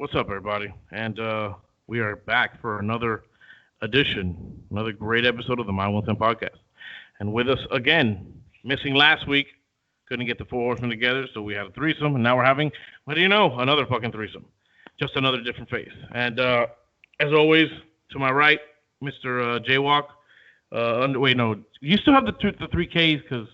What's up, everybody? And we are back for another edition, another great episode of the My 110 podcast. And with us again, missing last week, couldn't get the four horsemen together, so we had a threesome, and now we're having, what do you know, another fucking threesome. Just another different face. And as always, to my right, Mr. Jaywalk. Wait, no, you still have the three Ks because.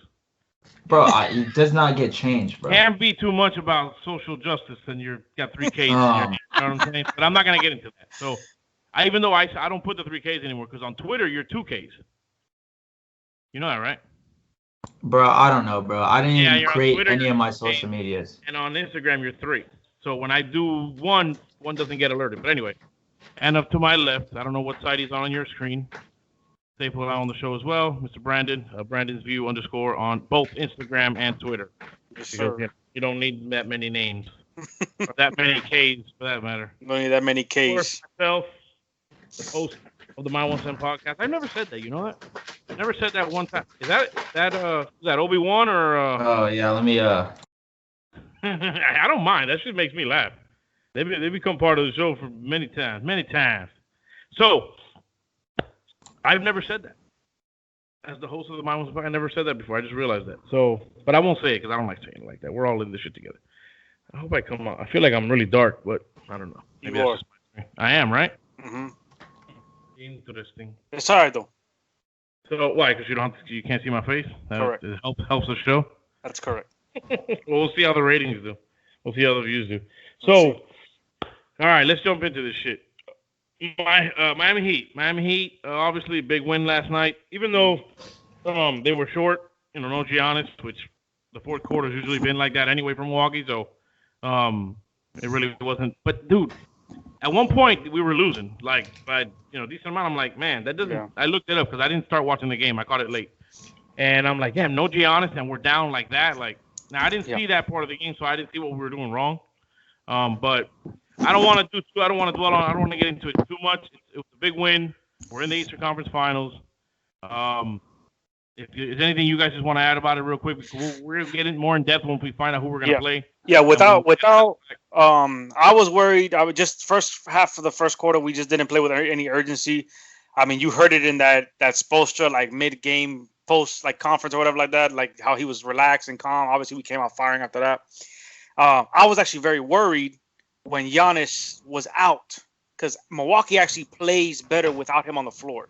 Bro, it does not get changed, bro. Can't be too much about social justice, and you've got three Ks. You know what I'm saying? But I'm not gonna get into that. So, even though I don't put the three Ks anymore, because on Twitter you're two Ks. You know that, right? Bro, I don't know, bro. I didn't even create Twitter, any of my social medias. And on Instagram you're three. So when I do one doesn't get alerted. But anyway, and up to my left, I don't know what side he's on your screen. Staple on the show as well, Mr. Brandon, Brandon's View _ on both Instagram and Twitter. Yes, sir. You don't need that many names, or that many Ks for that matter. Don't need that many Ks. Of course, myself, the host of the My 110 podcast. I never said that. You know that? I never said that one time. Is that Obi-Wan or? Oh yeah, let me. I don't mind. That shit makes me laugh. They become part of the show for many times. So. I've never said that. As the host of the My 110 podcast, I never said that before. I just realized that. So, but I won't say it because I don't like saying it like that. We're all in this shit together. I hope I come out. I feel like I'm really dark, but I don't know. Maybe you are. I am, right? Mm-hmm. Interesting. It's all right, though. So, why? Because you can't see my face? Correct. It helps the show? That's correct. Well, we'll see how the ratings do. We'll see how the views do. So, all right, let's jump into this shit. Miami Heat, obviously a big win last night. Even though they were short, no Giannis, which the fourth quarter's usually been like that anyway from Milwaukee. So it really wasn't. But dude, at one point we were losing, like by decent amount. I'm like, man, that doesn't. Yeah. I looked it up because I didn't start watching the game. I caught it late, and I'm like, damn, no Giannis, and we're down like that. Like now I didn't see that part of the game, so I didn't see what we were doing wrong. But I don't want to dwell on. I don't want to get into it too much. It was a big win. We're in the Eastern Conference Finals. If there's anything you guys just want to add about it real quick, we're getting more in depth when we find out who we're gonna play. Yeah, without. I was worried. I would just first half of the first quarter we just didn't play with any urgency. I mean, you heard it in that Spoelstra like mid-game post like conference or whatever like that, like how he was relaxed and calm. Obviously, we came out firing after that. I was actually very worried when Giannis was out, because Milwaukee actually plays better without him on the floor.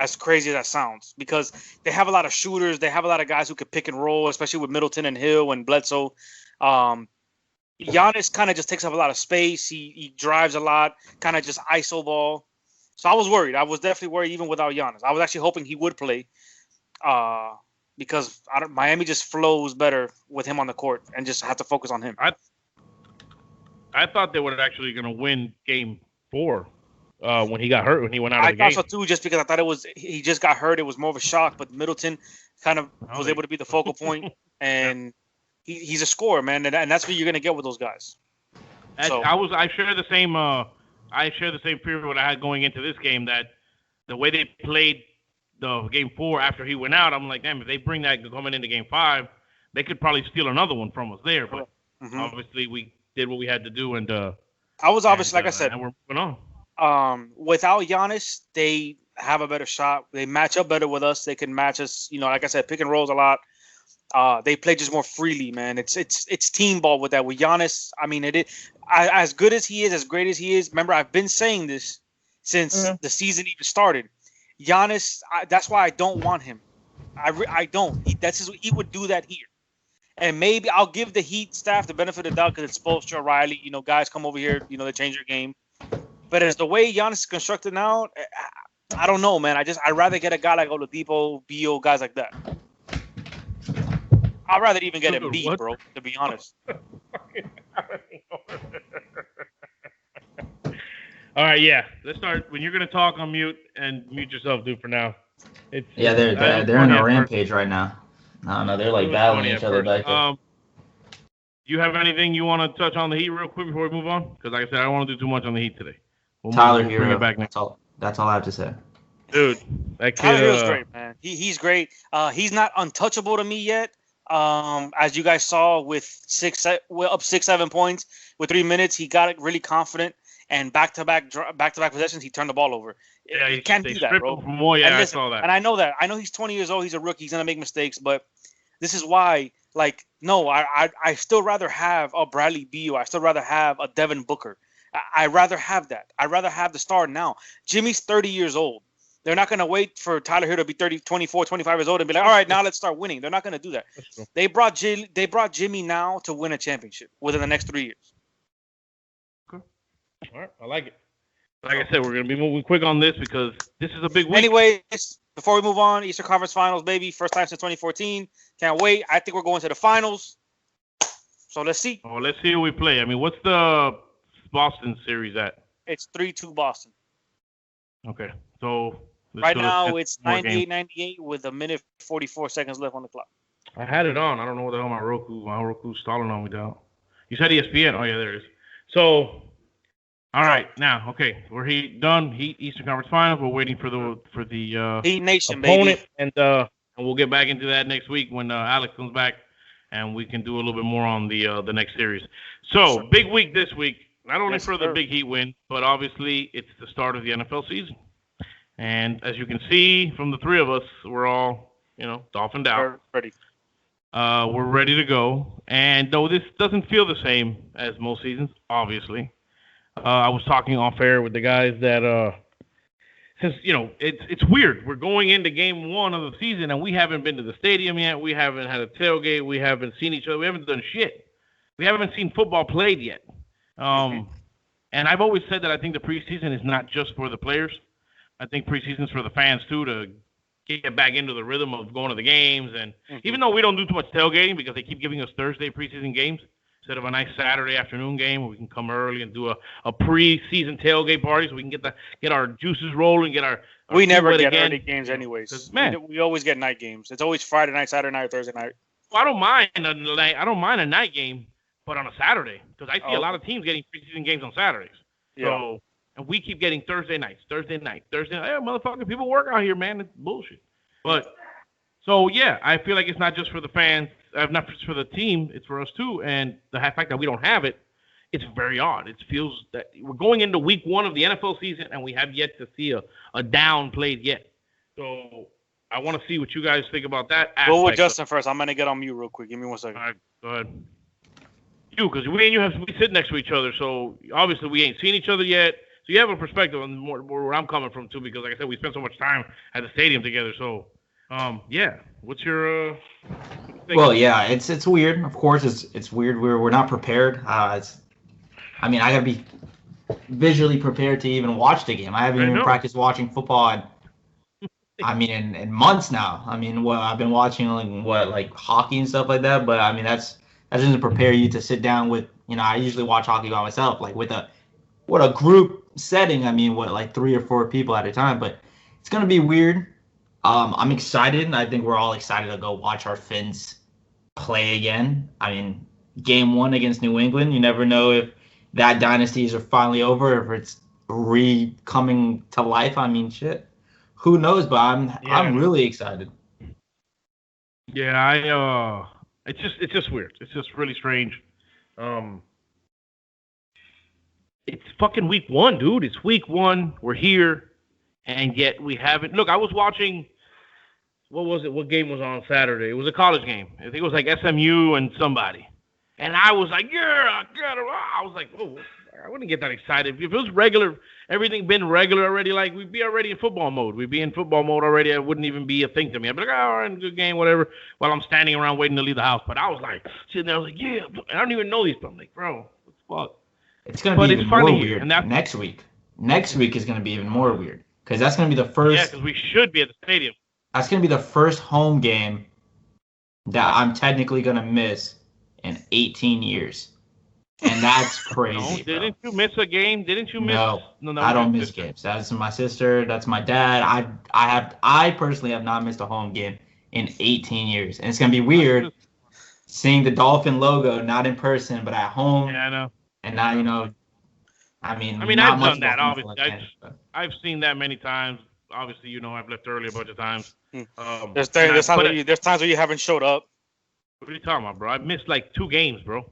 As crazy as that sounds, because they have a lot of shooters, they have a lot of guys who could pick and roll, especially with Middleton and Hill and Bledsoe. Giannis kind of just takes up a lot of space. He drives a lot, kind of just ISO ball. So I was worried. I was definitely worried even without Giannis. I was actually hoping he would play, because Miami just flows better with him on the court and just have to focus on him. I thought they were actually going to win Game 4 when he got hurt, when he went out of the game. I thought so too, just because I thought he just got hurt. It was more of a shock, but Middleton kind of was able to be the focal point, and he's a scorer, man, and that's what you're going to get with those guys. So, I share the same fear what I had going into this game, that the way they played the Game 4 after he went out, I'm like, damn, if they bring that coming into Game 5, they could probably steal another one from us there. But obviously we did what we had to do, and I was obviously, like I said, and we're moving on. Without Giannis, they have a better shot. They match up better with us. They can match us. Like I said, pick and rolls a lot. They play just more freely, man. It's team ball with that. With Giannis, I mean, as good as he is, as great as he is. Remember, I've been saying this since the season even started. Giannis, that's why I don't want him. I don't. He would do that here. And maybe I'll give the Heat staff the benefit of the doubt because it's Spoelstra, Riley. Guys come over here, they change their game. But as the way Giannis is constructed now, I don't know, man. I'd rather get a guy like Oladipo, Beal, guys like that. I'd rather even get Embiid, bro, to be honest. All right, yeah. Let's start. When you're going to talk on mute, and mute yourself, dude, for now. They're on a rampage right now. I don't know. They're like battling each other back there. Do you have anything you want to touch on the Heat real quick before we move on? Because like I said, I don't want to do too much on the Heat today. Tyler Hero. Bring it back next. That's all I have to say. Dude, that kid. Tyler Hero's great, man. He's great. He's not untouchable to me yet, As you guys saw, with up 6-7 points with 3 minutes, he got really confident, and back-to-back possessions, he turned the ball over. Yeah, you can't do that, bro. I saw that. And I know that. I know he's 20 years old. He's a rookie. He's gonna make mistakes, but this is why. Like, no, I still rather have a Bradley Beal. I still rather have a Devin Booker. I'd rather have that. I'd rather have the star now. Jimmy's 30 years old. They're not going to wait for Tyler Hill to be 30, 24, 25 years old and be like, all right, now let's start winning. They're not going to do that. They brought Jimmy now to win a championship within the next 3 years. Okay. All right. I like it. Like I said, we're going to be moving quick on this because this is a big week. Anyways, before we move on, Eastern Conference Finals, baby. First time since 2014. Can't wait. I think we're going to the finals. So let's see. Oh, let's see who we play. I mean, what's the Boston series at? It's 3-2 Boston. Okay. So right now it's 98-98 with a minute 44 seconds left on the clock. I had it on. I don't know what the hell my Roku's stalling on me down. You said ESPN. Oh yeah, there it is. So, all right, now okay, we're done. Heat Eastern Conference Finals. We're waiting for the Heat Nation opponent, baby. and we'll get back into that next week when Alex comes back, and we can do a little bit more on the next series. So big week this week. Not only for the big Heat win, but obviously it's the start of the NFL season. And as you can see from the three of us, we're all, dolphined out. Ready. We're ready to go. And though this doesn't feel the same as most seasons, obviously, I was talking off air with the guys that since it's weird. We're going into game 1 of the season, and we haven't been to the stadium yet. We haven't had a tailgate. We haven't seen each other. We haven't done shit. We haven't seen football played yet. And I've always said that I think the preseason is not just for the players. I think preseason is for the fans too, to get back into the rhythm of going to the games. And even though we don't do too much tailgating because they keep giving us Thursday preseason games instead of a nice Saturday afternoon game where we can come early and do a preseason tailgate party so we can get our juices rolling, get our we never get early games anyways. Man, we always get night games. It's always Friday night, Saturday night, Thursday night. Well, I don't mind a night game, but on a Saturday, because I see a lot of teams getting preseason games on Saturdays. Yeah. So, and we keep getting Thursday night. Hey, motherfucker, people work out here, man. It's bullshit. But, so, yeah, I feel like it's not just for the fans, not just for the team, it's for us too. And the fact that we don't have it, it's very odd. It feels that we're going into week 1 of the NFL season, and we have yet to see a down played yet. So, I want to see what you guys think about that. Go with Justin first. I'm going to get on mute real quick. Give me 1 second. All right, go ahead. Because we sit next to each other, so obviously we ain't seen each other yet. So you have a perspective on more where I'm coming from too, because like I said, we spent so much time at the stadium together. So, yeah, what's your? Well, yeah, it's weird. Of course, it's weird. We're not prepared. I gotta be visually prepared to even watch the game. I haven't even practiced watching football. In months now. I've been watching like hockey and stuff like that, but that doesn't prepare you to sit down with, I usually watch hockey by myself, like with a group setting. 3 or 4 people at a time, but it's going to be weird. I'm excited. I think we're all excited to go watch our Finns play again. Game 1 against New England, you never know if that dynasties are finally over, if it's coming to life. Shit. Who knows, but I'm really excited. Yeah, It's just weird. It's just really strange. It's fucking week 1, dude. It's week 1. We're here, and yet we haven't. Look, I was watching. What was it? What game was on Saturday? It was a college game. I think it was like SMU and somebody. And I was like, yeah, I was like, oh, I wouldn't get that excited. If it was regular, everything been regular already, like we'd be already in football mode. We'd be in football mode already. It wouldn't even be a thing to me. I'd be like, all right, good game, whatever, while I'm standing around waiting to leave the house. But I was like, sitting there, I was like, yeah. I don't even know these people. I'm like, bro, what the fuck? It's going to be even more weird next week. Next week is going to be even more weird because that's going to be the first. Yeah, because we should be at the stadium. That's going to be the first home game that I'm technically going to miss in 18 years. And that's crazy. Didn't you miss a game? Didn't you miss? No, I don't miss games. That's my sister. That's my dad. I personally have not missed a home game in 18 years. And it's going to be weird seeing the Dolphin logo, not in person, but at home. Yeah, I know. And now, I've done that, obviously. I've seen that many times. Obviously, I've left early a bunch of times. There's times where you haven't showed up. What are you talking about, bro? I missed like 2 games, bro.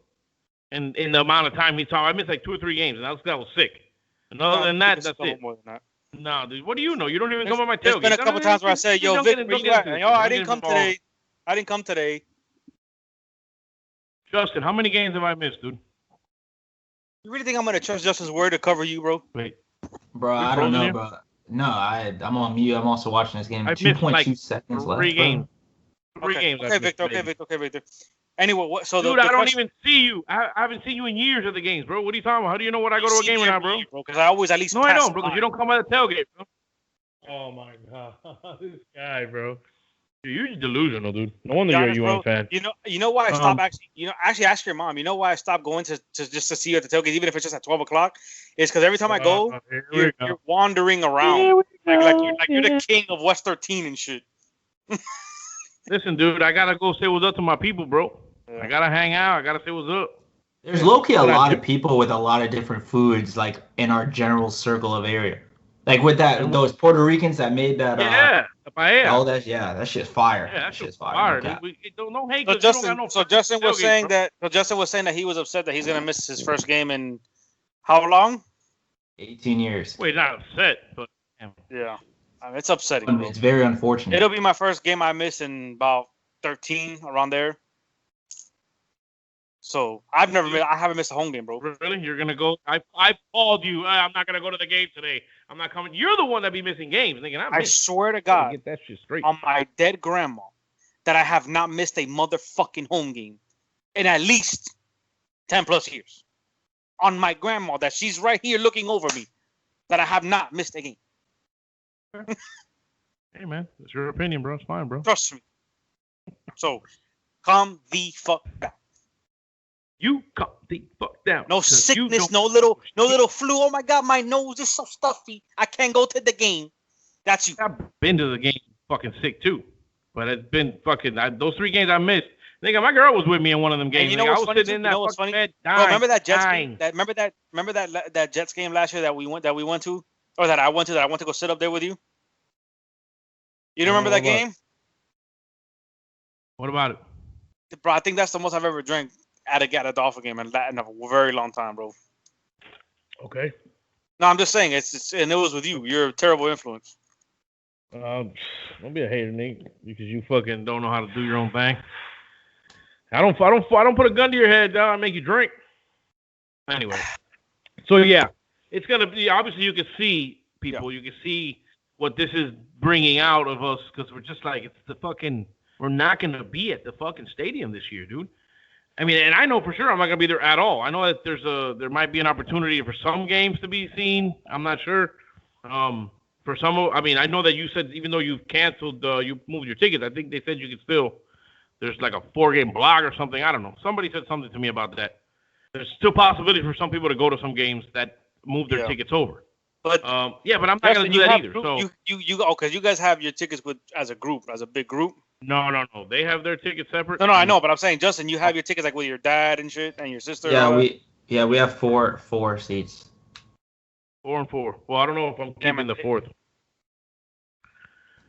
And in the amount of time he talked, I missed like 2 or 3 games, and that was sick. And other than that, that's it. More than that. No, dude, what do you know? You don't even come on my tailgate. There's been a couple times where I said, "Yo, Vic, where you at?" Yo, I didn't come today. I didn't come today. Justin, how many games have I missed, dude? You really think I'm gonna trust Justin's word to cover you, bro? Wait, bro, I don't know, bro. No, I'm on mute. I'm also watching this game. 2.2 seconds left. 3 games. 3 games. Okay, Victor. Okay, Victor. Anyway, what? So dude, I don't even see you. I haven't seen you in years at the games, bro. What are you talking about? How do you know when I go to a game or not, bro? Because I always at least. No, I don't, bro. Because you don't come by the tailgate, bro. Oh my god, this guy, bro. Dude, you're delusional, dude. No wonder you're a UN fan. You know why I stopped actually ask your mom. You know why I stopped going to just to see you at the tailgate, even if it's just at 12 o'clock? It's because every time I go, you're wandering around like you're the king of West 13 and shit. Listen, dude, I gotta go say what's up to my people, bro. Yeah. I gotta hang out. I gotta say what's up. There's low-key a lot of people with a lot of different foods, like in our general circle of area. Like with those Puerto Ricans that made that. The paella. Oh, that shit's fire. Yeah, that shit's fire. No hate. So Justin was saying that. So Justin was saying that he was upset that he's gonna miss his first game in how long? 18 years. Wait, not upset, but yeah, I mean, it's upsetting. It's very unfortunate. It'll be my first game I miss in about 13, around there. So I haven't missed a home game, bro. Really? You're gonna go? I called you. I'm not gonna go to the game today. I'm not coming. You're the one that be missing games, thinking I swear to God, get that shit straight. On my dead grandma, that I have not missed a motherfucking home game in at least 10 plus years. On my grandma, that she's right here looking over me, that I have not missed a game. Hey man, it's your opinion, bro. It's fine, bro. Trust me. So, calm the fuck down. You calm the fuck down. No sickness, no little flu. Oh my God, my nose is so stuffy. I can't go to the game. That's you. I've been to the game fucking sick too, but it's been fucking those 3 games I missed. Nigga, my girl was with me in one of them games. You know what's funny? Bed, dying, bro, remember that Jets game? Remember that Jets game last year that we went to, or that I went to go sit up there with you. You don't remember that game? What about it? Bro, I think that's the most I've ever drank at a Dolphin game in a very long time, bro. Okay. No, I'm just saying and it was with you. You're a terrible influence. Don't be a hater, Nick, because you fucking don't know how to do your own thing. I don't put a gun to your head, dog. I make you drink. Anyway, so yeah, it's gonna be obviously you can see people, you can see what this is bringing out of us because we're just like we're not gonna be at the fucking stadium this year, dude. I mean, and I know for sure I'm not gonna be there at all. I know that there might be an opportunity for some games to be seen. I'm not sure. For some, I mean, I know that you said even though you've canceled, you moved your tickets. I think they said you could still. There's like a 4-game block or something. I don't know. Somebody said something to me about that. There's still possibility for some people to go to some games that move their tickets over. But but I'm not gonna do that either. So because you guys have your tickets as a group, as a big group. No. They have their tickets separate. No, I know, but I'm saying, Justin, you have your tickets like with your dad and shit and your sister. Yeah, we have four seats. 4 and 4. Well, I don't know if I'm keeping the 4th.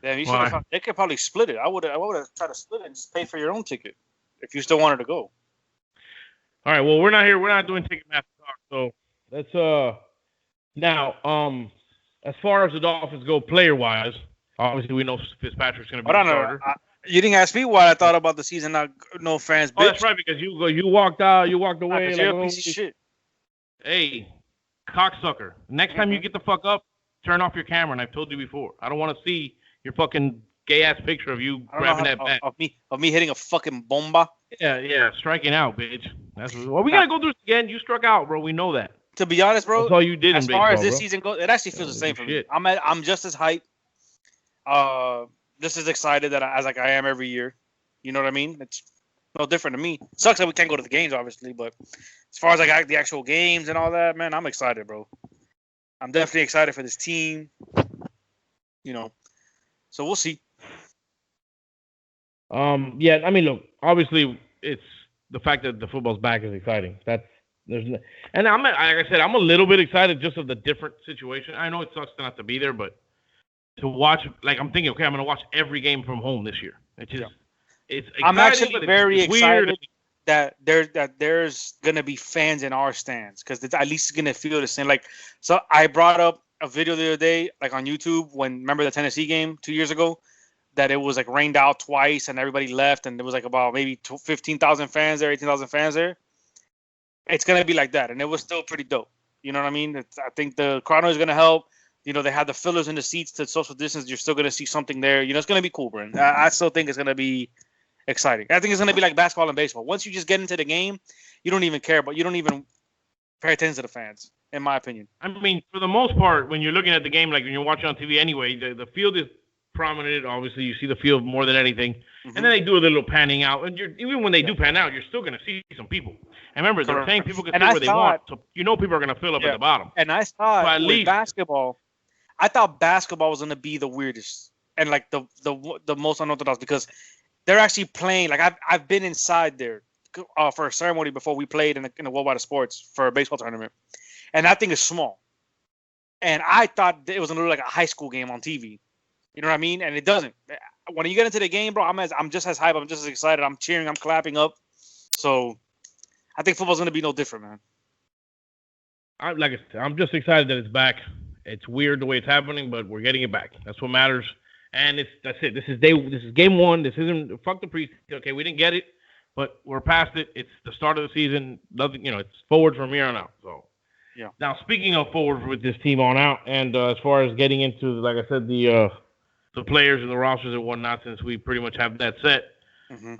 Damn, they could probably split it. I would have tried to split it and just pay for your own ticket if you still wanted to go. All right. Well, we're not here. We're not doing Ticketmaster talk. So let's now as far as the Dolphins go player wise, obviously we know Fitzpatrick's going to be the starter. You didn't ask me what I thought about the season. No fans. Oh, that's right, because you walked out. You walked away. You're a piece of shit. Hey, cocksucker! Next time you get the fuck up, turn off your camera. And I've told you before. I don't want to see your fucking gay ass picture of you grabbing that bat. Of me hitting a fucking bomba. Yeah, striking out, bitch. We gotta go through this again. You struck out, bro. We know that. To be honest, bro, that's all you did. As far as this season goes, it actually feels the same for me. I'm just as hyped. Just as excited as I am every year. You know what I mean? It's no different to me. Sucks that we can't go to the games, obviously, but as far as I got the actual games and all that, man, I'm excited, bro. I'm definitely excited for this team. You know, so we'll see. Yeah, I mean, look, obviously, it's the fact that the football's back is exciting. And like I said, I'm a little bit excited just of the different situation. I know it sucks not to be there, but to watch, like I'm thinking, okay, I'm gonna watch every game from home this year. It's just It's exciting, I'm actually very excited weird. that there's gonna be fans in our stands because at least it's gonna feel the same. Like, so I brought up a video the other day, like on YouTube, when remember the Tennessee game 2 years ago, that it was like rained out twice and everybody left, and there was like about maybe 15,000 fans there, 18,000 fans there. It's gonna be like that, and it was still pretty dope. You know what I mean? I think the crowd noise is gonna help. You know, they have the fillers in the seats to social distance. You're still gonna see something there. You know, it's gonna be cool, Brent. I still think it's gonna be exciting. I think it's gonna be like basketball and baseball. Once you just get into the game, you don't even care, but you don't even pay attention to the fans, in my opinion. I mean, for the most part, when you're looking at the game, like when you're watching on TV anyway, the field is prominent. Obviously, you see the field more than anything. Mm-hmm. And then they do a little panning out. And even when they do pan out, you're still going to see some people. And remember, they're saying people can sit where they want. So you know people are going to fill up at the bottom. And I thought with basketball, I thought basketball was going to be the weirdest and like the most unorthodox because they're actually playing. Like I've been inside there for a ceremony before we played in the Worldwide of Sports for a baseball tournament. And that thing is small. And I thought it was going to look like a high school game on TV. You know what I mean? And it doesn't. When you get into the game, bro, I'm just as hype. I'm just as excited. I'm cheering. I'm clapping up. So I think football's going to be no different, man. Like I said, I'm just excited that it's back. It's weird the way it's happening, but we're getting it back. That's what matters. And that's it. This is game one. This isn't fuck the preseason. Okay, we didn't get it, but we're past it. It's the start of the season. Nothing, it's forward from here on out. So yeah. Now speaking of forward with this team on out, and as far as getting into, like I said, the players and the rosters and whatnot, since we pretty much have that set. Mm-hmm.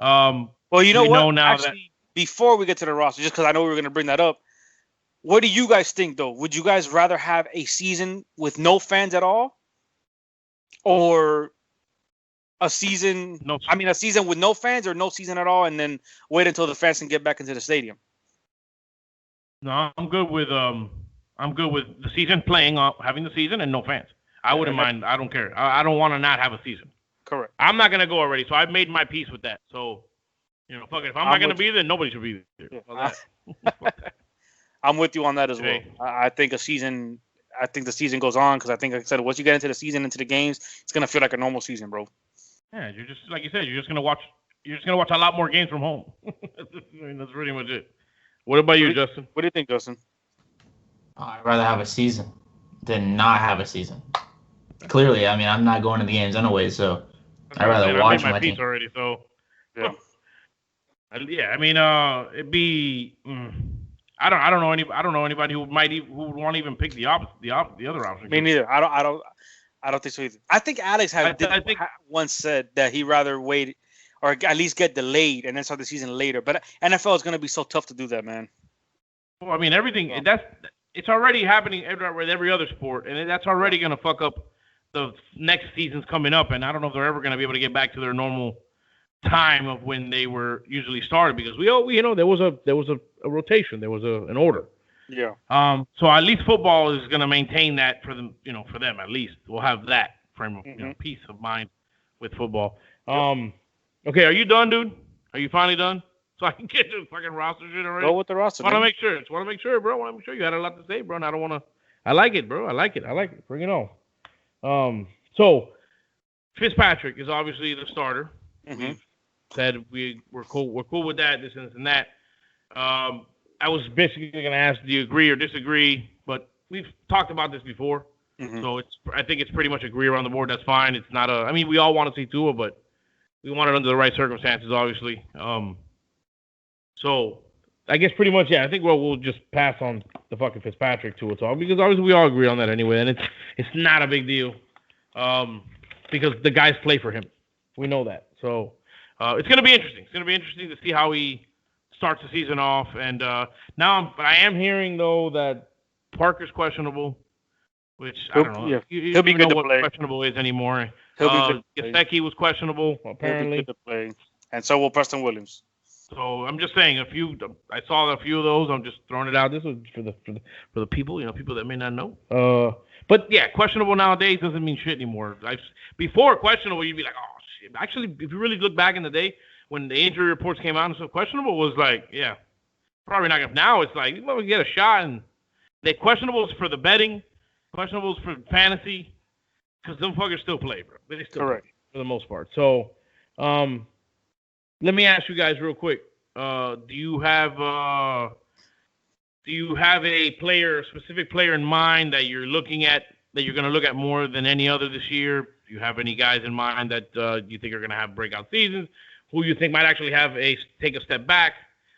Well, you know what? Actually, before we get to the roster, just because I know we were going to bring that up, what do you guys think, though? Would you guys rather have a season with no fans at all, or a season? A season with no fans, or no season at all, and then wait until the fans can get back into the stadium? No, I'm good with the season playing, having the season and no fans. I wouldn't mind. I don't care. I don't want to not have a season. Correct. I'm not going to go already, so I've made my peace with that. So, fuck it. If I'm not going to be there, nobody should be there. Yeah. I'm with you on that as well. I think the season goes on because I think, like I said, once you get into the season, into the games, it's going to feel like a normal season, bro. Yeah, you're just, like you said, you're just going to watch a lot more games from home. That's pretty much it. What about you, Justin? What do you think, Justin? I'd rather have a season than not have a season. Clearly, I'm not going to the games anyway, so I'd rather watch my team. Already, so yeah. It'd be. I don't know anybody who would want to even pick the other option. Me neither. I don't think so either. I think Alex once said that he'd rather wait or at least get delayed and then start the season later. But NFL is going to be so tough to do that, man. Well, everything it's already happening with every other sport, and that's already going to fuck up the next season's coming up. And I don't know if they're ever going to be able to get back to their normal time of when they were usually started, because there was a rotation, there was an order. Yeah. So at least football is going to maintain that for them. For them at least, we'll have that frame of peace of mind with football. Okay, are you done, dude? Are you finally done? So I can get to the fucking roster shit already. Go with the roster. Want to make sure, bro. Want to make sure you had a lot to say, bro. And I don't want to. I like it, bro. I like it. Bring it on. So Fitzpatrick is obviously the starter. Mm-hmm. We've said we're cool. We're cool with that. This and that. I was basically going to ask, do you agree or disagree? But we've talked about this before, so I think it's pretty much agree around the board. That's fine. It's not a. We all want to see Tua, but we want it under the right circumstances, obviously. So I guess pretty much, I think we'll just pass on the fucking Fitzpatrick Tua talk, because obviously we all agree on that anyway, and it's not a big deal, because the guys play for him. We know that. So it's going to be interesting. It's going to be interesting to see how he starts the season off. And now I am hearing, though, that Parker's questionable, which I don't know. Yeah. He'll be good to what play. Questionable is anymore. He'll be good to Gesicki was questionable, apparently. He'll be good to play. And so will Preston Williams. So I'm just saying, I saw a few of those. I'm just throwing it out. This was for the people, people that may not know. But yeah, questionable nowadays doesn't mean shit anymore. Before questionable, you'd be like, oh shit. Actually, if you really look back in the day when the injury reports came out and stuff, questionable was like, yeah, probably not. Now it's like, well, we get a shot, and the questionables for the betting, questionables for fantasy, because them fuckers still play, bro. They still play for the most part. So, let me ask you guys real quick. Do you have a specific player in mind that you're looking at, that you're going to look at more than any other this year? Do you have any guys in mind that you think are going to have breakout seasons? Who you think might actually take a step back?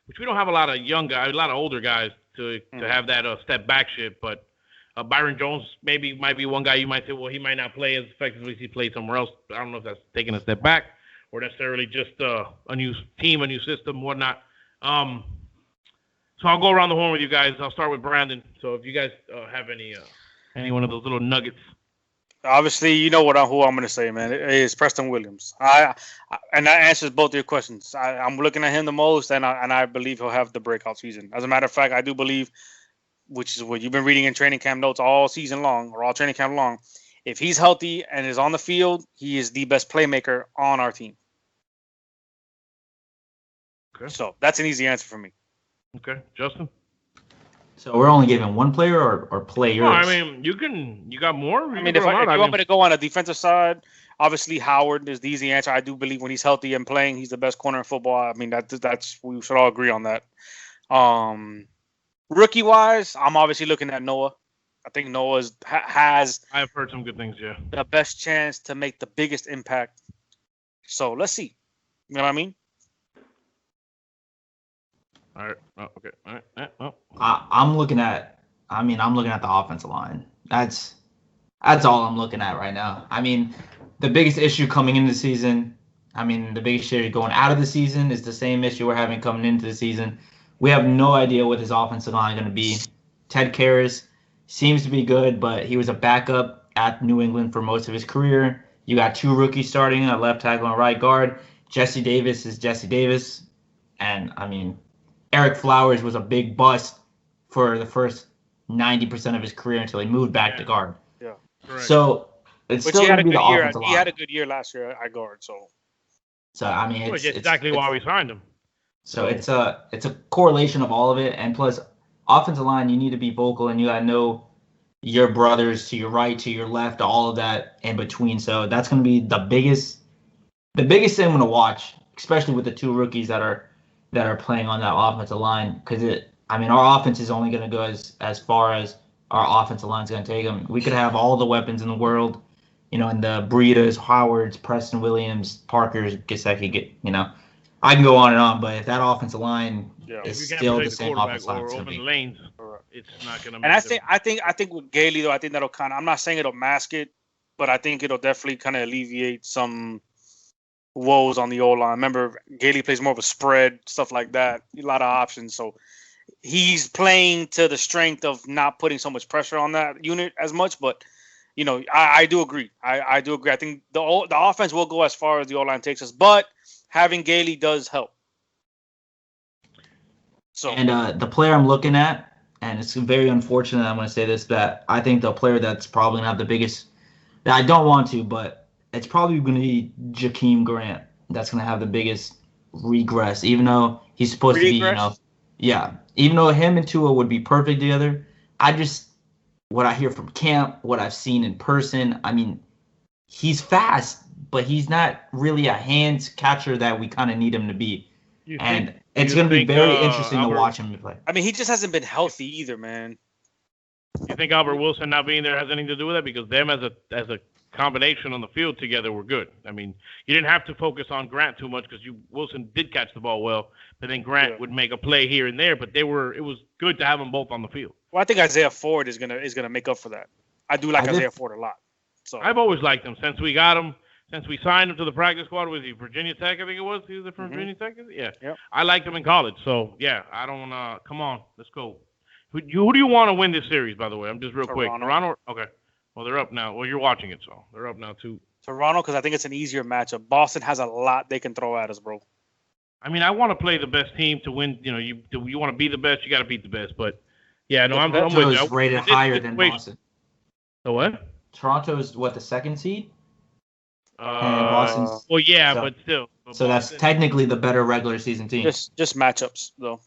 Which we don't have a lot of young guys, a lot of older guys to have that step back shit. But Byron Jones might be one guy you might say, well, he might not play as effectively as he played somewhere else. I don't know if that's taking a step back or necessarily just a new team, a new system, whatnot. So I'll go around the horn with you guys. I'll start with Brandon. So if you guys have any one of those little nuggets. Obviously, you know who I'm going to say, man. It is Preston Williams. And that answers both your questions. I'm looking at him the most, and I believe he'll have the breakout season. As a matter of fact, I do believe, which is what you've been reading in training camp notes all season long, or all training camp long, if he's healthy and is on the field, he is the best playmaker on our team. Okay. So that's an easy answer for me. Okay, Justin? So we're only giving one player or players? No, I mean, you got more? If you want me to go on a defensive side, obviously Howard is the easy answer. I do believe when he's healthy and playing, he's the best corner in football. I mean, that's we should all agree on that. Rookie-wise, I'm obviously looking at Noah. I think Noah has... I've heard some good things, yeah. The best chance to make the biggest impact. So, let's see. You know what I mean? All right. Oh, okay. All right. Oh. I'm looking at the offensive line. That's all I'm looking at right now. I mean, the biggest issue coming into the season, the biggest issue going out of the season is the same issue we're having coming into the season. We have no idea what his offensive line is going to be. Ted Karras seems to be good, but he was a backup at New England for most of his career. You got two rookies starting at left tackle and right guard. Jesse Davis is Jesse Davis. And, Eric Flowers was a big bust for the first 90% of his career until he moved back to guard. Yeah. Correct. So it's still going to be the offensive line. He had a good year last year at guard. So it's exactly why we signed him. So it's a correlation of all of it. And plus, offensive line, you need to be vocal and you got to know your brothers to your right, to your left, all of that in between. So that's going to be the biggest thing I'm going to watch, especially with the two rookies that are playing on that offensive line, because our offense is only going to go as far as our offensive line is going to take them. We could have all the weapons in the world, in the Breidas, Howards, Preston Williams, Parkers, Gesicki, I can go on and on, but if that offensive line is still the same offensive line, or open lanes, it's not going to. And I think with Gailey though, I think that'll I'm not saying it'll mask it, but I think it'll definitely kind of alleviate some woes on the O-line. Remember, Gailey plays more of a spread, stuff like that. A lot of options. So he's playing to the strength of not putting so much pressure on that unit as much. But, I do agree. I do agree. I think the offense will go as far as the O-line takes us. But having Gailey does help. So, and the player I'm looking at, and it's very unfortunate I'm going to say this, that I think the player that's probably going to have the biggest, that I don't want to, but it's probably going to be Jakeem Grant that's going to have the biggest regress, even though he's supposed to be, even though him and Tua would be perfect together. What I hear from camp, what I've seen in person, he's fast, but he's not really a hands catcher that we kind of need him to be. It's going to be very interesting to watch him play. He just hasn't been healthy either, man. You think Albert Wilson not being there has anything to do with that? Because them as a combination on the field together were good. You didn't have to focus on Grant too much because Wilson did catch the ball well, but then Grant would make a play here and there. But it was good to have them both on the field. Well, I think Isaiah Ford is gonna make up for that. I do like Isaiah Ford a lot. So I've always liked him since we got him. Since we signed him to the practice squad, was he Virginia Tech? I think it was. He was from Virginia Tech. Yeah. Yep. I liked him in college. So yeah, I don't. Come on, let's go. Who do you want to win this series? By the way, I'm just real quick. Toronto. Okay. Well, they're up now. Well, you're watching it, so they're up now too. Toronto, because I think it's an easier matchup. Boston has a lot they can throw at us, bro. I want to play the best team to win. You want to be the best, you got to beat the best. But yeah, no, I'm with you. Toronto's rated higher than Boston. The what? Toronto's the second seed? And Boston's. Well, yeah, but still. So that's technically the better regular season team. Just matchups, though.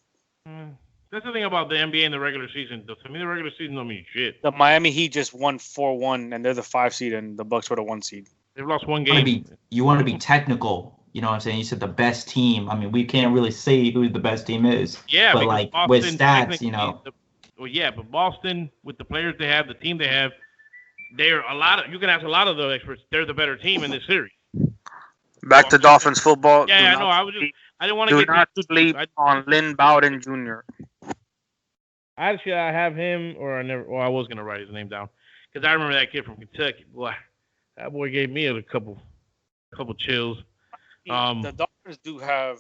That's the thing about the NBA and the regular season. To me, the regular season don't mean shit. The Miami Heat just won 4-1, and they're the 5 seed, and the Bucks were the 1 seed. They've lost one game. You want to be technical You know what I'm saying? You said the best team. I mean, we can't really say who the best team is. Yeah, but like Boston, with stats, you know. But Boston, with the players they have, the team they have, they're a lot of. You can ask a lot of the experts. They're the better team in this series. Back to Dolphins football. Yeah, I know. I didn't want to get not sleep on Lynn Bowden Jr. Actually, I have him, or I never. Well, I was gonna write his name down because I remember that kid from Kentucky. Boy, that boy gave me a couple chills. The Dolphins do have,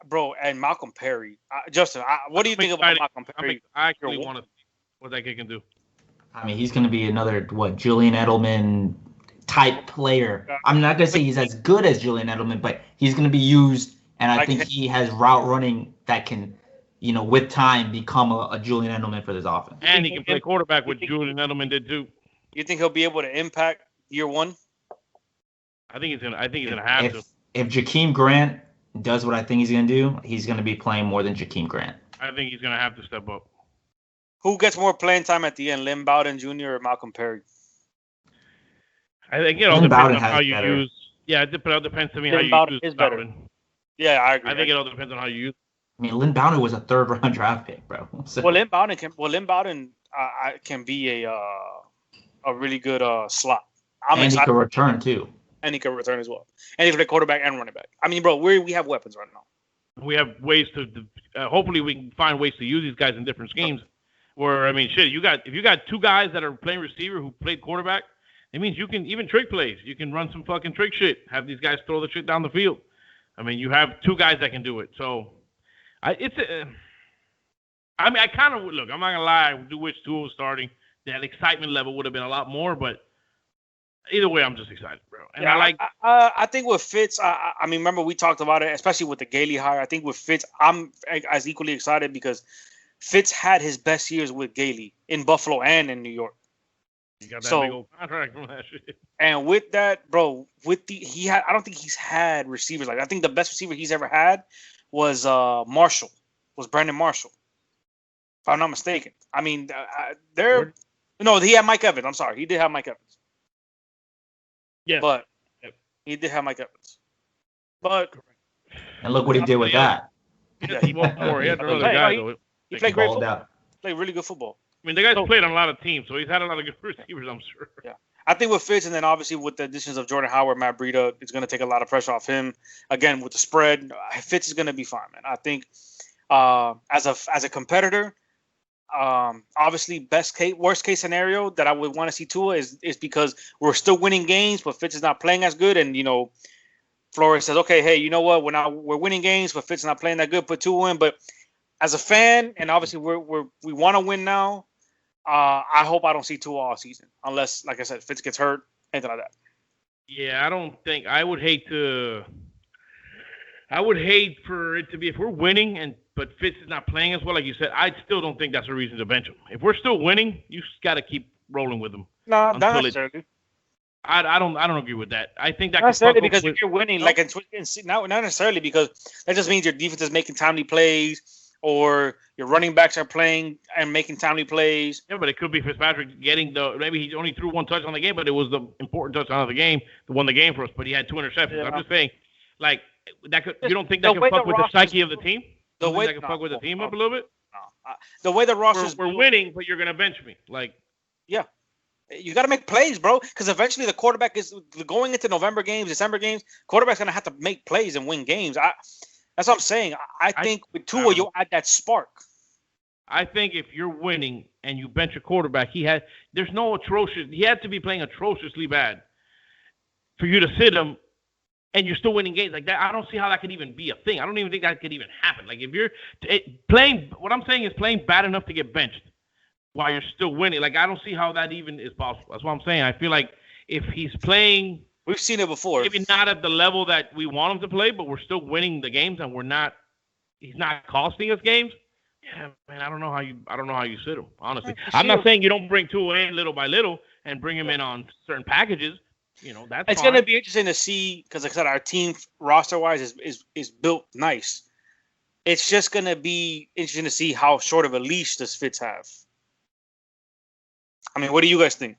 bro, and Malcolm Perry. Justin, what do you think about Malcolm Perry? I actually want to see what that kid can do. I mean, he's going to be another, Julian Edelman type player. I'm not going to say he's as good as Julian Edelman, but he's going to be used, and I think he has route running that can, with time become a Julian Edelman for this offense. And he can play quarterback, which Julian Edelman did too. You think he'll be able to impact year one? I think he's gonna have to. If Jakeem Grant does what I think he's going to do, he's going to be playing more than Jakeem Grant. I think he's going to have to step up. Who gets more playing time at the end, Lynn Bowden Jr. or Malcolm Perry? I think it all depends on how you use. Yeah, it depends to me how you use Bowden. Yeah, I agree. I think it all depends on how you use. I mean, Lynn Bowden was a third-round draft pick, bro. So. Well, Lynn Bowden can be a really good slot. And he can return too. And he can return as well. And he can play quarterback and running back. I mean, bro, we have weapons right now. We have ways to. Hopefully, we can find ways to use these guys in different schemes. Where I mean, shit, if you got two guys that are playing receiver who played quarterback, it means you can even trick plays. You can run some fucking trick shit. Have these guys throw the shit down the field. I mean, you have two guys that can do it. So, I kind of look. I'm not gonna lie. I do wish Tua was starting. That excitement level would have been a lot more, but. Either way, I'm just excited, bro. And yeah, I think with Fitz, I mean, remember we talked about it, especially with the Gailey hire. I think with Fitz, I'm as equally excited because Fitz had his best years with Gailey in Buffalo and in New York. You got that big old contract from that shit. And with that, bro, I don't think he's had receivers like that. I think the best receiver he's ever had was Brandon Marshall, if I'm not mistaken. I mean, he had Mike Evans. I'm sorry, he did have Mike Evans. Yeah, but he did have Mike Evans. And look what he did with that. Yeah, he won more. He had another guy though. He played great football. Played really good football. I mean, the guy's played on a lot of teams, so he's had a lot of good receivers, I'm sure. Yeah, I think with Fitz, and then obviously with the additions of Jordan Howard, Matt Breida, it's going to take a lot of pressure off him. Again, with the spread, Fitz is going to be fine, man. I think as a competitor. Obviously, worst case scenario that I would want to see Tua is because we're still winning games, but Fitz is not playing as good. And Flores says, okay, hey, you know what? We're winning games, but Fitz is not playing that good. Put Tua in. But as a fan, and obviously we want to win now. I hope I don't see Tua all season, unless, like I said, Fitz gets hurt, anything like that. Yeah, I don't think I would hate for it to be if we're winning but Fitz is not playing as well, like you said. I still don't think that's a reason to bench him. If we're still winning, you just got to keep rolling with him. No, not necessarily. I don't agree with that. I think that not necessarily because if you're winning, not necessarily because that just means your defense is making timely plays or your running backs are playing and making timely plays. Yeah, but it could be Fitzpatrick getting maybe he only threw one touchdown on the game, but it was the important touchdown of the game that won the game for us. But he had 2 interceptions. Yeah. I'm just saying, like that you don't think that can fuck with the psyche of the team? The way that can fuck with the team up a little bit. No. The way the roster's we're winning, but you're gonna bench me. Like, yeah, you got to make plays, bro. Because eventually the quarterback is going into November games, December games. Quarterback's gonna have to make plays and win games. That's what I'm saying. I think with Tua, you'll add that spark. I think if you're winning and you bench a quarterback, there's no atrocious. He had to be playing atrociously bad for you to sit him. And you're still winning games like that. I don't see how that could even be a thing. I don't even think that could even happen. Like if you're playing, what I'm saying is playing bad enough to get benched while you're still winning. Like I don't see how that even is possible. That's what I'm saying. I feel like if he's playing, we've seen it before. Maybe not at the level that we want him to play, but we're still winning the games, and he's not costing us games. Yeah, man, I don't know how you sit him. Honestly, I'm not saying you don't bring Tua in little by little and bring him in on certain packages. That's it's going to be interesting to see because, like I said, our team roster-wise is built nice. It's just going to be interesting to see how short of a leash does Fitz have. I mean, what do you guys think?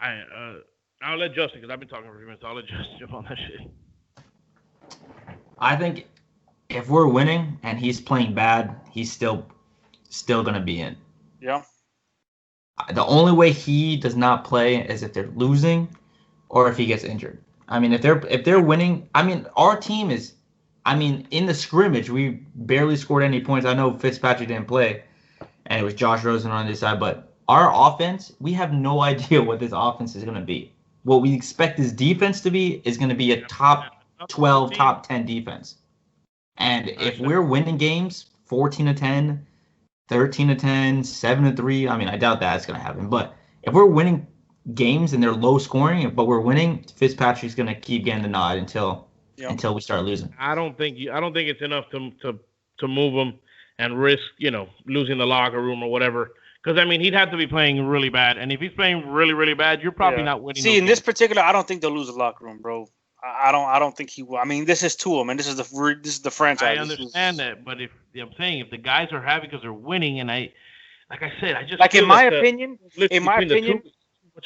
I'll let Justin, because I've been talking for a few minutes. I'll let Justin jump on that shit. I think if we're winning and he's playing bad, he's still gonna be in. Yeah. The only way he does not play is if they're losing or if he gets injured. I mean, if they're winning, I mean, our team is, I mean, in the scrimmage, we barely scored any points. I know Fitzpatrick didn't play, and it was Josh Rosen on this side, but our offense, we have no idea what this offense is going to be. What we expect this defense to be is going to be a top 12, top 10 defense. And if we're winning games 14-10, 13-10, 7-3, I mean, I doubt that's going to happen. But if we're winning games and they're low scoring, but we're winning, Fitzpatrick's going to keep getting the nod until we start losing. I don't think it's enough to move him and risk, losing the locker room or whatever. Because, I mean, he'd have to be playing really bad. And if he's playing really, really bad, you're probably not winning. See, in this particular, I don't think they'll lose the locker room, bro. I don't think he will. I mean, this is Tua, man. This is the franchise. I understand that, but if the guys are happy because they're winning, and I just like in my opinion,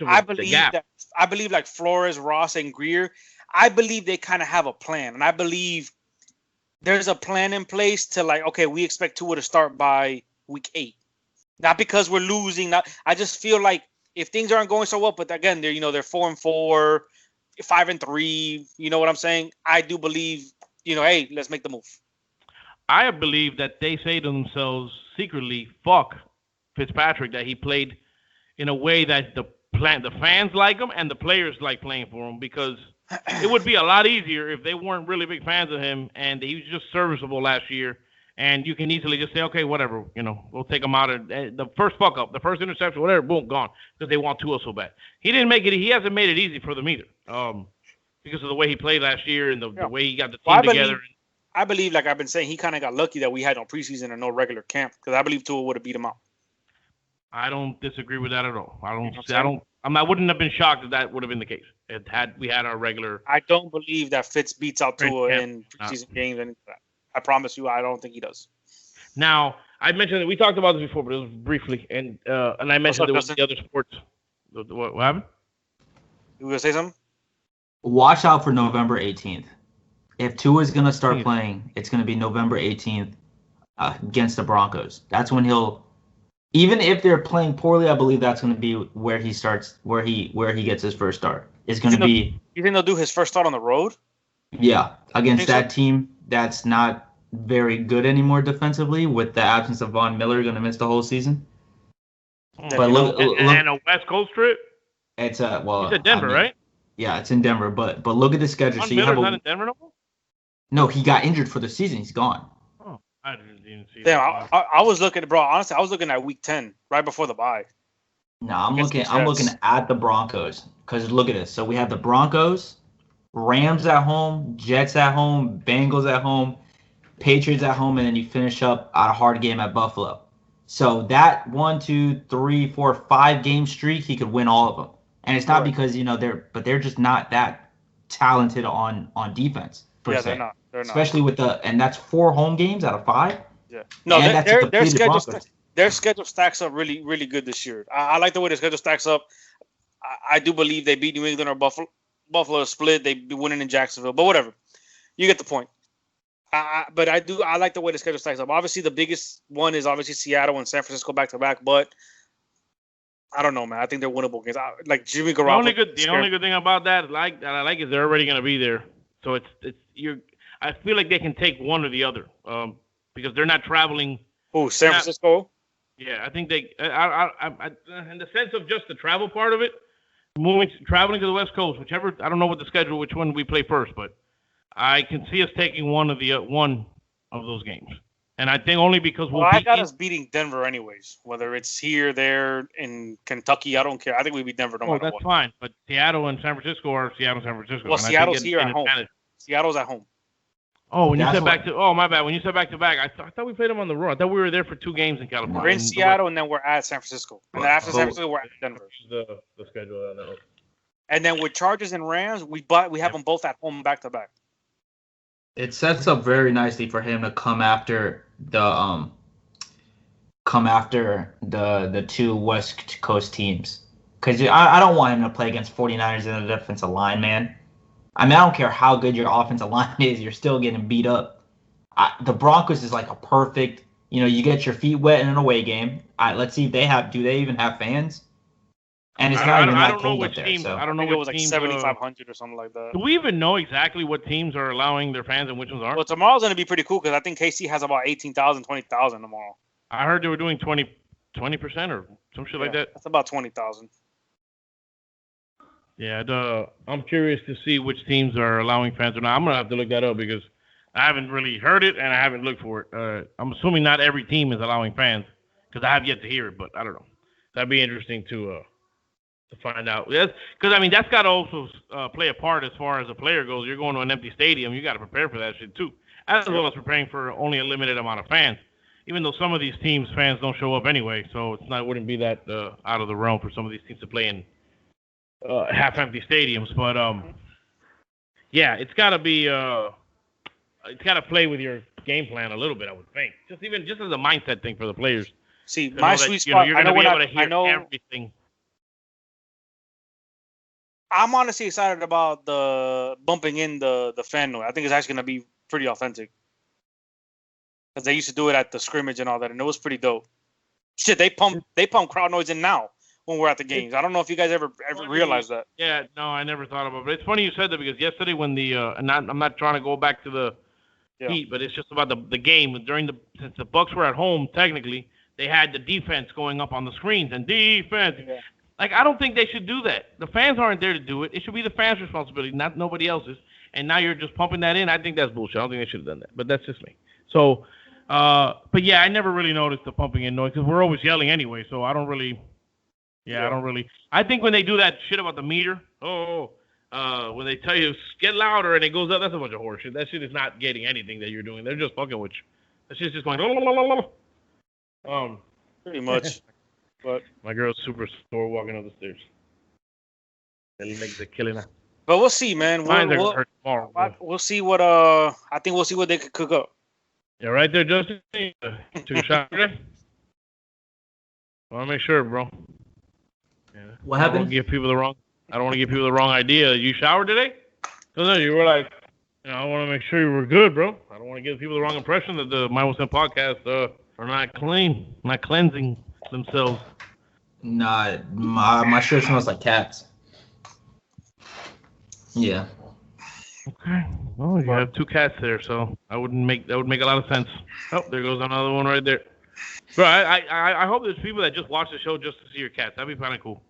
I believe like Flores, Ross, and Greer, I believe they kind of have a plan, and I believe there's a plan in place to like, okay, we expect Tua to start by week 8, not because we're losing. I just feel like if things aren't going so well, but again, they're 4-4. 5-3, you know what I'm saying? I do believe, hey, let's make the move. I believe that they say to themselves secretly, fuck Fitzpatrick, that he played in a way that the fans like him and the players like playing for him, because it would be a lot easier if they weren't really big fans of him and he was just serviceable last year. And you can easily just say, okay, whatever, we'll take him out of the first fuck up, the first interception, whatever, boom, gone, because they want Tua so bad. He hasn't made it easy for them either, because of the way he played last year and the way he got the team together. I believe, like I've been saying, he kind of got lucky that we had no preseason and no regular camp, because I believe Tua would have beat him out. I don't disagree with that at all. I wouldn't have been shocked if that would have been the case. We had our regular. I don't believe that Fitz beats out Tua in preseason games and that. I promise you, I don't think he does. Now, I mentioned that we talked about this before, but it was briefly, and I mentioned it was the other sports. What happened? You were gonna say something? Watch out for November 18th. If Tua is gonna start playing, it's gonna be November 18th against the Broncos. That's when he'll. Even if they're playing poorly, I believe that's gonna be where he starts, where he gets his first start. It's gonna be. You think they'll do his first start on the road? Yeah, against that team that's not very good anymore defensively, with the absence of Von Miller, going to miss the whole season. But look, and a West Coast trip. It's It's at Denver, right? Yeah, it's in Denver. But look at the schedule. Von Miller's not in Denver no more? No, he got injured for the season. He's gone. Oh, I didn't see that. I was looking, bro. Honestly, I was looking at week 10, right before the bye. No, I'm looking at the Broncos, because look at this. So we have the Broncos, Rams at home, Jets at home, Bengals at home, Patriots at home, and then you finish up at a hard game at Buffalo. So that 1, 2, 3, 4, 5 game streak, he could win all of them. And it's not because they're just not that talented on defense. Yeah, they're not. Especially with and that's 4 home games out of 5. Yeah. No, their schedule stacks up really, really good this year. I like the way the schedule stacks up. I do believe they beat New England or Buffalo. Buffalo split. They'd be winning in Jacksonville, but whatever. You get the point. But I like the way the schedule stacks up. Obviously, the biggest one is obviously Seattle and San Francisco back to back. But I don't know, man. I think they're winnable games. Like Jimmy Garoppolo. The only good thing about that I like is they're already going to be there. So I feel like they can take one or the other because they're not traveling. Oh, San Francisco. Yeah, I think they. In the sense of just the travel part of it. Traveling to the West Coast, whichever. I don't know what the schedule, which one we play first, but I can see us taking one of those games, and I think only because I got us beating Denver anyways. Whether it's here, there, in Kentucky, I don't care. I think we beat Denver no matter what. That's fine, but Seattle and San Francisco are Seattle, San Francisco. Well, Seattle's here at home. Seattle's at home. Oh, when you said back to my bad. When you said back to back, I thought we played them on the road. I thought we were there for 2 games in California. We're in Seattle, and then we're at San Francisco. And then after San Francisco, we're at Denver. The schedule, I know. And then with Chargers and Rams, we have them both at home back to back. It sets up very nicely for him to come after the 2 West Coast teams, because I don't want him to play against 49ers in the defensive line, man. I mean, I don't care how good your offensive line is, you're still getting beat up. The Broncos is like a perfect, you get your feet wet in an away game. Let's see if do they even have fans? And it's not even that cold up there. So I don't know it was which like 7,500 or something like that. Do we even know exactly what teams are allowing their fans and which ones aren't? Well, tomorrow's going to be pretty cool because I think KC has about 18,000, 20,000 tomorrow. I heard they were doing 20% or some shit like that. That's about 20,000. Yeah, I'm curious to see which teams are allowing fans or not. I'm going to have to look that up because I haven't really heard it and I haven't looked for it. I'm assuming not every team is allowing fans because I have yet to hear it, but I don't know. That'd be interesting to find out. Because, I mean, that's got to also play a part as far as a player goes. You're going to an empty stadium. You got to prepare for that shit, too, as well as preparing for only a limited amount of fans, even though some of these teams' fans don't show up anyway. So it wouldn't be that out of the realm for some of these teams to play in half-empty stadiums. But, yeah, it's got to be it's got to play with your game plan a little bit, I would think. Just as a mindset thing for the players. See, my sweet spot, you're going to be able to hear everything. I'm honestly excited about the bumping in the fan noise. I think it's actually going to be pretty authentic. Because they used to do it at the scrimmage and all that, and it was pretty dope. Shit, they pump crowd noise in now when we're at the games. I don't know if you guys ever realized that. Yeah, no, I never thought about it. But it's funny you said that because yesterday when I'm not trying to go back to the Heat, but it's just about the game. Since the Bucks were at home, technically, they had the defense going up on the screens and defense. Yeah. Like, I don't think they should do that. The fans aren't there to do it. It should be the fans' responsibility, not nobody else's. And now you're just pumping that in. I think that's bullshit. I don't think they should have done that. But that's just me. So, but yeah, I never really noticed the pumping in noise because we're always yelling anyway. So I don't really. I think when they do that shit about the meter, when they tell you get louder and it goes up, that's a bunch of horseshit. That shit is not getting anything that you're doing. They're just fucking with you. That shit's just going. Pretty much. But my girl's super sore walking up the stairs. Her legs are killing her. But we'll see, man. We'll see what I think we'll see what they could cook up. Yeah, right there, Justin. Took a shot today. I want to make sure, bro. Yeah. What happened? I don't want to give people the wrong idea. You showered today? No, you were like, I want to make sure you were good, bro. I don't want to give people the wrong impression that the My Wilson podcast are not clean, not cleansing themselves. Nah, my shirt smells like cats. Yeah. Okay. Well, you have two cats there, so that would make a lot of sense. Oh, there goes another one right there. Bro, I hope there's people that just watch the show just to see your cats. That'd be kind of cool.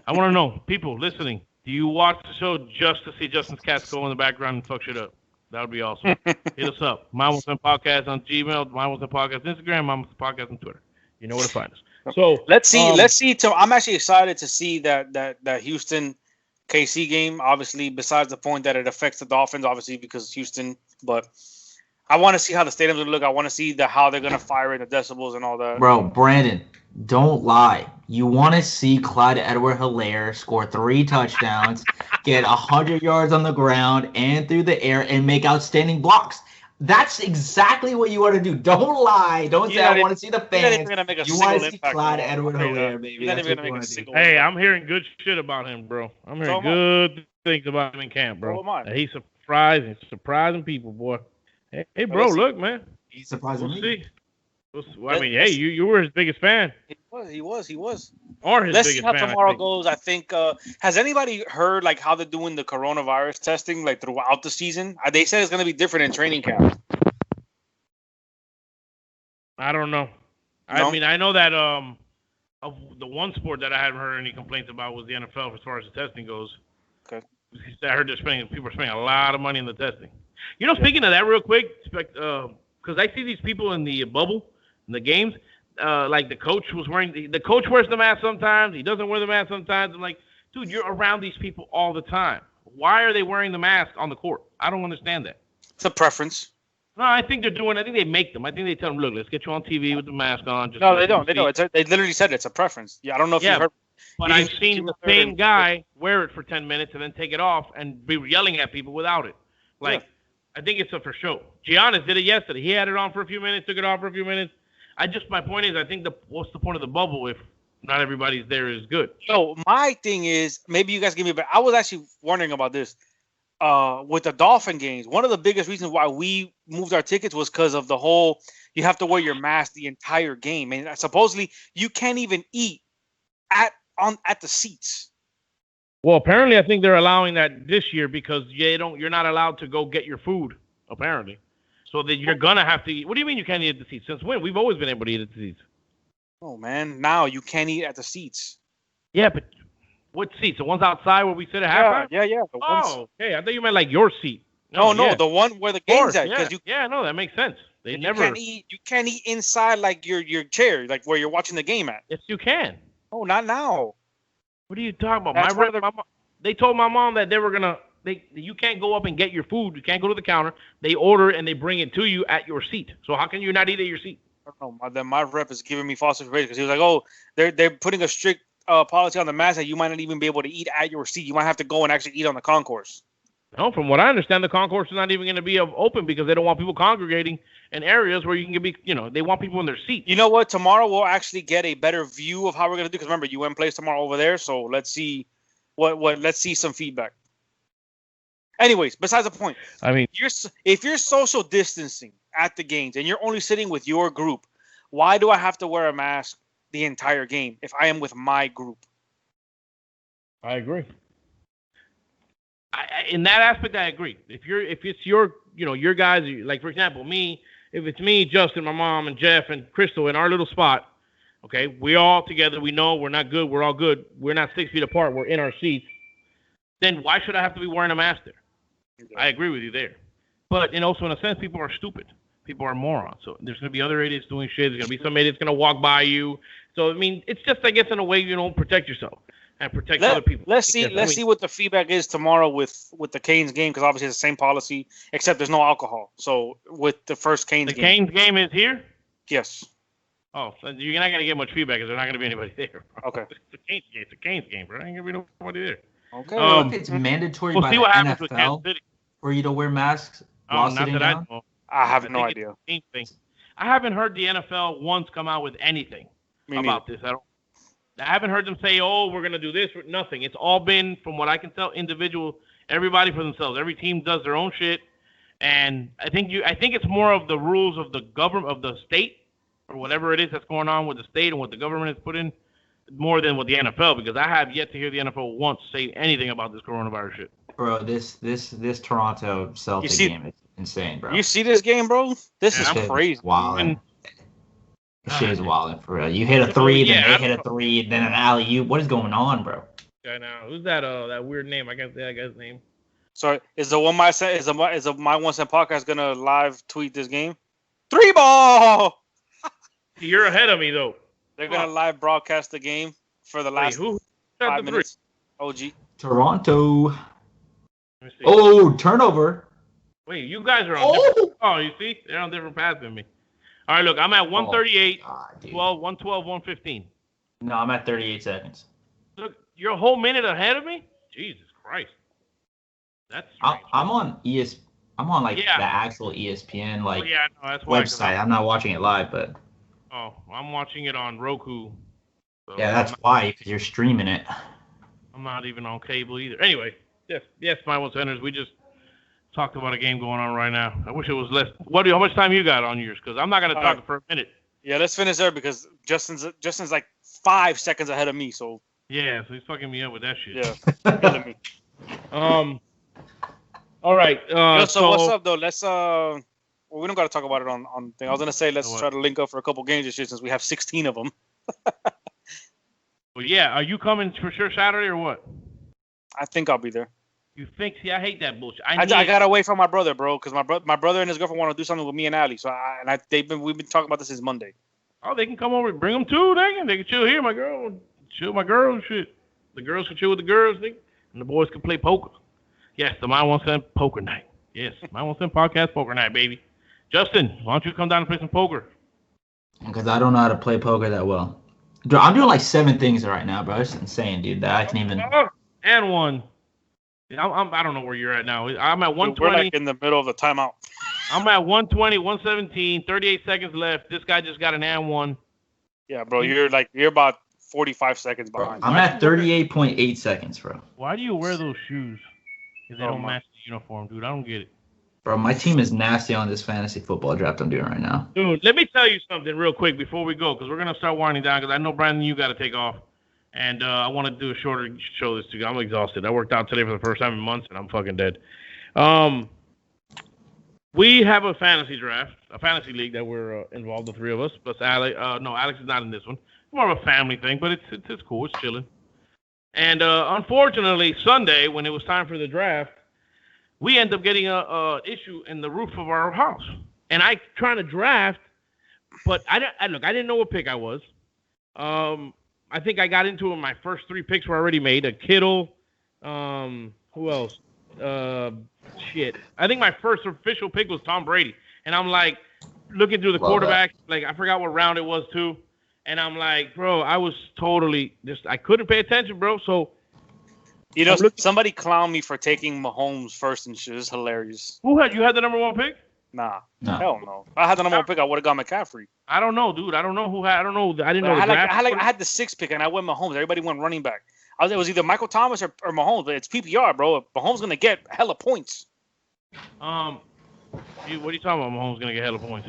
I want to know, people listening, do you watch the show just to see Justin's cats go in the background and fuck shit up? That would be awesome. Hit us up. My Wilson Podcast on Gmail, My Wilson Podcast Instagram, My Wilson Podcast on Twitter. You know where to find us. So let's see. I'm actually excited to see that Houston KC game. Obviously, besides the point that it affects the Dolphins, obviously because Houston. But I want to see how the stadium's gonna look. I want to see how they're gonna fire in the decibels and all that. Bro, Brandon, don't lie. You want to see Clyde Edward-Helaire score 3 touchdowns, get 100 yards on the ground and through the air, and make outstanding blocks. That's exactly what you want to do. Don't lie. Don't say I want to see the fans. You want to see Clyde Edward-Helaire, baby. Hey, I'm hearing good shit about him, bro. I'm hearing good things about him in camp, bro. He's surprising people, boy. Hey, bro, look, man. He's surprising me. See. I mean, hey, you were his biggest fan. He was. Or his Let's biggest see how fan, tomorrow goes. I think. Has anybody heard like how they're doing the coronavirus testing like throughout the season? They said it's going to be different in training camp. I don't know. No? I mean, I know that of the one sport that I haven't heard any complaints about was the NFL as far as the testing goes. Okay. I heard people are spending a lot of money on the testing. You know, speaking of that, real quick, because I see these people in the bubble in the games. Like the coach wears the mask sometimes. He doesn't wear the mask sometimes. I'm like, dude, you're around these people all the time. Why are they wearing the mask on the court? I don't understand that. It's a preference. No, I think they make them. I think they tell them, look, let's get you on TV with the mask on. No, they don't. They literally said it's a preference. Yeah, I don't know if you heard. But I've seen the same guy wear it for 10 minutes and then take it off and be yelling at people without it. I think it's for show. Giannis did it yesterday. He had it on for a few minutes, took it off for a few minutes. My point is, I think what's the point of the bubble if not everybody's there is good? So my thing is, maybe you guys give me, but I was actually wondering about this. with the Dolphin games, one of the biggest reasons why we moved our tickets was because of the whole you have to wear your mask the entire game, and supposedly you can't even eat at the seats. Well, apparently, I think they're allowing that this year because you're not allowed to go get your food. Apparently, so that you're gonna have to eat. What do you mean you can't eat at the seats? Since when? We've always been able to eat at the seats. Oh man, now you can't eat at the seats. Yeah, but what seats? The ones outside where we sit at halftime? Yeah. Okay. I thought you meant like your seat. No, the one where the game's at. No, that makes sense. You can't eat inside like your chair, like where you're watching the game at. Yes, you can. Oh, not now. What are you talking about? They told my mom that they were gonna. You can't go up and get your food. You can't go to the counter. They order and they bring it to you at your seat. So how can you not eat at your seat? I don't know. Then my rep is giving me false information because he was like, "Oh, they're putting a strict policy on the mask that you might not even be able to eat at your seat. You might have to go and actually eat on the concourse." No, from what I understand, the concourse is not even going to be open because they don't want people congregating in areas where you can be. They want people in their seats. You know what? Tomorrow we'll actually get a better view of how we're going to do. Because remember, UN plays tomorrow over there, so let's see let's see some feedback. Anyways, besides the point, I mean, if you're social distancing at the games and you're only sitting with your group, why do I have to wear a mask the entire game if I am with my group? I agree. In that aspect, I agree. If it's your guys, like for example, me, if it's me, Justin, my mom, and Jeff and Crystal in our little spot, okay, we all together. We know we're not good. We're all good. We're not 6 feet apart. We're in our seats. Then why should I have to be wearing a mask there? I agree with you there. But, so in a sense, people are stupid. People are morons. So there's going to be other idiots doing shit. There's going to be some idiots going to walk by you. So, I mean, it's just, I guess, in a way, protect yourself and protect other people. Let's see what the feedback is tomorrow with the Canes game, because obviously it's the same policy, except there's no alcohol. So with the first Canes game. The Canes game is here? Yes. Oh, so you're not going to get much feedback because there's not going to be anybody there. Okay. It's a Canes game, bro. There ain't going to be nobody there. Okay. If it's mandatory by the NFL for you to wear masks while sitting down? I have no idea. I haven't heard the NFL once come out with anything about this at all. I haven't heard them say, "Oh, we're gonna do this." Nothing. It's all been, from what I can tell, individual. Everybody for themselves. Every team does their own shit, and I think it's more of the rules of the government of the state or whatever it is that's going on with the state and what the government has put in, more than with the NFL, because I have yet to hear the NFL once say anything about this coronavirus shit. Bro, this Toronto Celtics game is insane, bro. You see this game, bro? This is crazy. Wow. This shit is wild, for real. You hit a three, then they hit a three, then an alley-oop. What is going on, bro? I know. Who's that weird name? I guess that guy's name. So is the My 1 Cent podcast gonna live tweet this game? 3 ball. You're ahead of me though. They're gonna live broadcast the game for the last 5 minutes. OG. Toronto. Oh, turnover. Wait, you guys are on different. Oh, you see? They're on different paths than me. All right, look, I'm at 138, 112, 115. No, I'm at 38 seconds. Look, you're a whole minute ahead of me? Jesus Christ. That's strange. I'm on I'm on the actual ESPN that's website. I'm not watching it live, but I'm watching it on Roku. So yeah, that's why, because you're streaming it. I'm not even on cable either. Anyway, yes, my one centers. We just talked about a game going on right now. I wish it was less. How much time you got on yours? Because I'm not going to talk for a minute. Yeah, let's finish there because Justin's like 5 seconds ahead of me. So yeah, so he's fucking me up with that shit. Yeah, ahead of me. All right. So what's up though? Let's we don't got to talk about it on thing. I was gonna say let's try to link up for a couple games this year since we have 16 of them. Well, yeah. Are you coming for sure Saturday or what? I think I'll be there. You think? See, I hate that bullshit. I got away from my brother, bro, because my brother and his girlfriend want to do something with me and Ali. So we've been talking about this since Monday. Oh, they can come over. Bring them too. They can chill here. My girl, chill with my girl. Shit, the girls can chill with the girls, and the boys can play poker. Yes, the My 1 Cent poker night. Yes, My 1 Cent podcast poker night, baby. Justin, why don't you come down and play some poker? Because I don't know how to play poker that well. Dude, I'm doing like 7 things right now, bro. It's insane, dude. That I can even. And one. I don't know where you're at now. I'm at 120. We're like in the middle of the timeout. I'm at 120, 117, 38 seconds left. This guy just got an and one. Yeah, bro, you're about 45 seconds behind. Bro, I'm at 38.8 seconds, bro. Why do you wear those shoes? Because they don't match the uniform, dude. I don't get it. Bro, my team is nasty on this fantasy football draft I'm doing right now. Dude, let me tell you something real quick before we go, because we're going to start winding down, because I know, Brandon, you got to take off. And I want to do a shorter show this to you. I'm exhausted. I worked out today for the first time in months, and I'm fucking dead. We have a fantasy draft, a fantasy league that we're involved, the three of us. Plus Alex. No, Alex is not in this one. More of a family thing, but it's cool. It's chilling. And unfortunately, Sunday, when it was time for the draft, we end up getting a issue in the roof of our house. And I trying to draft, but I didn't know what pick I was. I think I got into it. My first 3 picks were already made. A Kittle. Who else? I think my first official pick was Tom Brady. And I'm like, looking through the quarterback. Like, I forgot what round it was, too. And I'm like, bro, I was totally I couldn't pay attention, bro. So, somebody clowned me for taking Mahomes first and shit. It's hilarious. You had the number 1 pick? Nah. Hell no. If I had the number 1 pick, I would have got McCaffrey. I don't know, dude. I don't know I didn't know. I had the 6th pick, and I went Mahomes. Everybody went running back. It was either Michael Thomas or Mahomes, but it's PPR, bro. Mahomes going to get hella points. What are you talking about? Mahomes going to get hella points?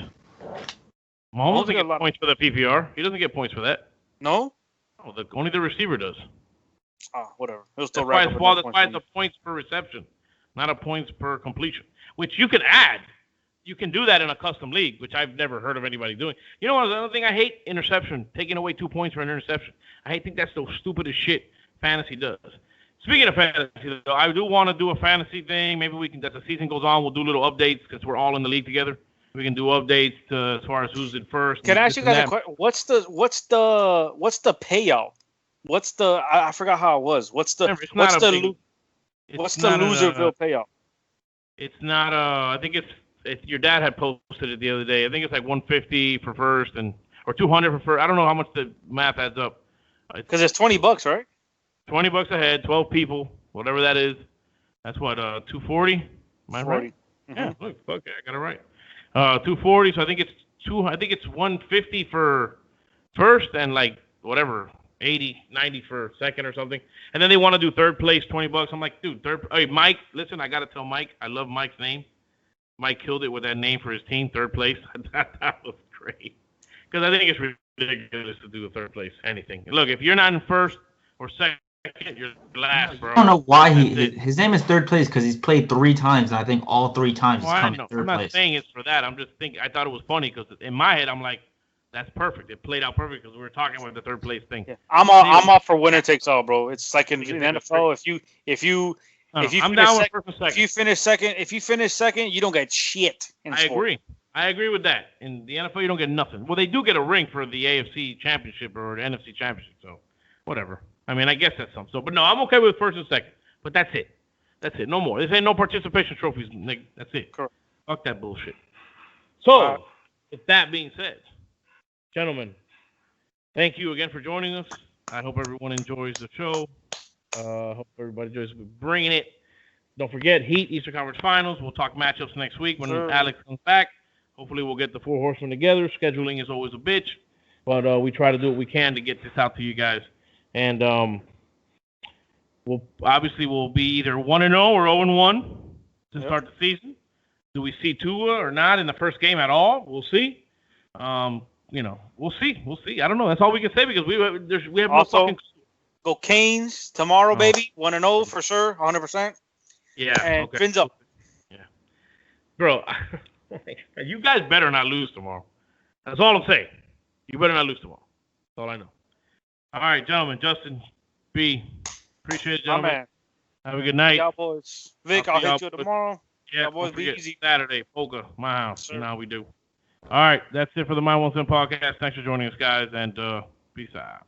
Mahomes doesn't get points for the PPR. He doesn't get points for that. No? Oh, only the receiver does. Whatever. That's why it's a points per reception, not a points per completion, which you can add. You can do that in a custom league, which I've never heard of anybody doing. You know what? Another thing I hate? Interception. Taking away 2 points for an interception. I think that's the stupidest shit fantasy does. Speaking of fantasy, though, I do want to do a fantasy thing. Maybe we can, as the season goes on, we'll do little updates because we're all in the league together. We can do updates as far as who's in first. Can I ask you guys a question? What's the payout? I forgot how it was. What's the Loserville payout? It's not I think it's your dad had posted it the other day. I think it's like 150 for first or 200 for first. I don't know how much the math adds up. Because it's $20, right? $20 a head, 12 people, whatever that is. That's what 240. Am I right? Mm-hmm. Yeah, look, fuck yeah, I got it right. 240. So I think it's 150 for first and like whatever 80, 90 for second or something. And then they want to do third place, $20. I'm like, dude, Hey, Mike, listen, I got to tell Mike, I love Mike's name. Mike killed it with that name for his team, third place. That was great. Because I think it's ridiculous to do a third place, anything. Look, if you're not in first or second, you're last, bro. I don't know why his name is third place because he's played 3 times, and I think all 3 times he's come in third place. I'm not saying it's for that. I'm just thinking, I thought it was funny because in my head, I'm like, that's perfect. It played out perfect because we were talking about the third place thing. Yeah. I'm all for winner takes all, bro. It's like in NFL, if you finish second, you don't get shit. I agree with that. In the NFL, you don't get nothing. Well, they do get a ring for the AFC Championship or the NFC Championship, so whatever. I mean, I guess that's something. So, but no, I'm okay with first and second. But that's it. That's it. No more. This ain't no participation trophies, nigga. That's it. Correct. Fuck that bullshit. So, with that being said, gentlemen, thank you again for joining us. I hope everyone enjoys the show. Hope everybody enjoys bringing it. Don't forget, Heat, Eastern Conference Finals. We'll talk matchups next week when Alex comes back. Hopefully we'll get the 4 horsemen together. Scheduling is always a bitch. But we try to do what we can to get this out to you guys. And we'll be either 1-0 or 0-1 to start the season. Do we see Tua or not in the first game at all? We'll see. We'll see. We'll see. I don't know. That's all we can say because we have also, no fucking. Go Canes tomorrow, baby. 1-0 for sure, 100%. Yeah. And okay. Fins up. Yeah. Bro, you guys better not lose tomorrow. That's all I'm saying. You better not lose tomorrow. That's all I know. All right, gentlemen. Justin, B. Appreciate it, gentlemen. Man. Have a good night. Y'all boys. Vic, I'll hit you tomorrow. Yeah, y'all boys be easy. Saturday, Polka, my house. Sure. You know how we do. All right, that's it for the My 1 Cent podcast. Thanks for joining us, guys, and peace out.